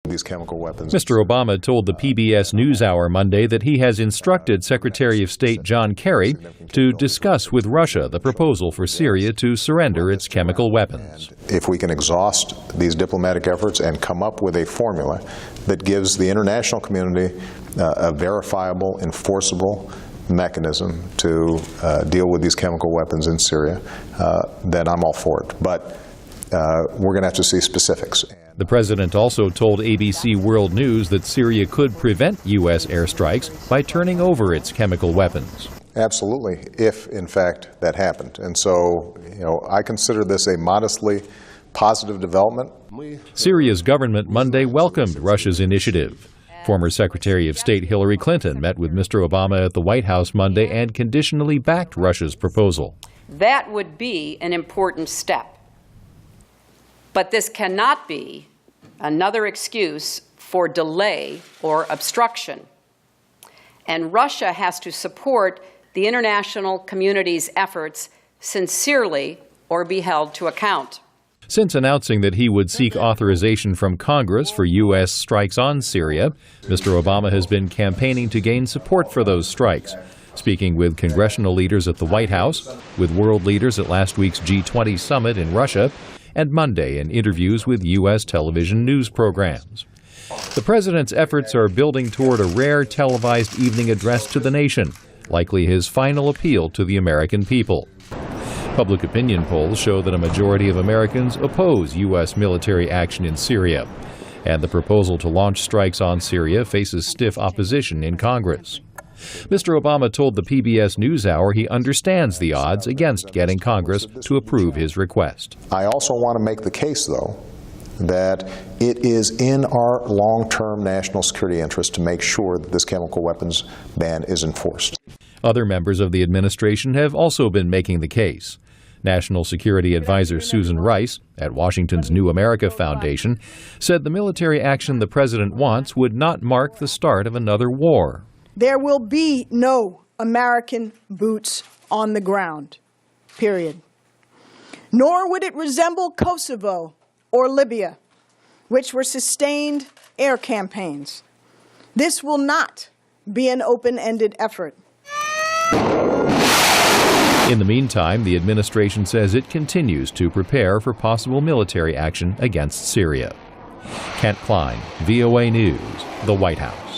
these chemical weapons. Mr. Obama told the PBS NewsHour Monday that he has instructed Secretary of State John Kerry to discuss with Russia the proposal for Syria to surrender its chemical weapons. If we can exhaust these diplomatic efforts and come up with a formula that gives the international community a verifiable, enforceable mechanism to deal with these chemical weapons in Syria, then I'm all for it. But we're going to have to see specifics. The president also told ABC World News that Syria could prevent U.S. airstrikes by turning over its chemical weapons. Absolutely, if in fact that happened. And so, I consider this a modestly positive development. Syria's government Monday welcomed Russia's initiative. Former Secretary of State Hillary Clinton met with Mr. Obama at the White House Monday and conditionally backed Russia's proposal. That would be an important step. But this cannot be another excuse for delay or obstruction. And Russia has to support the international community's efforts sincerely or be held to account. Since announcing that he would seek authorization from Congress for U.S. strikes on Syria, Mr. Obama has been campaigning to gain support for those strikes, speaking with congressional leaders at the White House, with world leaders at last week's G20 summit in Russia, and Monday in interviews with U.S. television news programs. The president's efforts are building toward a rare televised evening address to the nation, likely his final appeal to the American people. Public opinion polls show that a majority of Americans oppose U.S. military action in Syria, and the proposal to launch strikes on Syria faces stiff opposition in Congress. Mr. Obama told the PBS NewsHour he understands the odds against getting Congress to approve his request. I also want to make the case, though, that it is in our long-term national security interest to make sure that this chemical weapons ban is enforced. Other members of the administration have also been making the case. National Security Advisor Susan Rice, at Washington's New America Foundation, said the military action the president wants would not mark the start of another war. There will be no American boots on the ground, period. Nor would it resemble Kosovo or Libya, which were sustained air campaigns. This will not be an open-ended effort. In the meantime, the administration says it continues to prepare for possible military action against Syria. Klein, VOA News, the White House.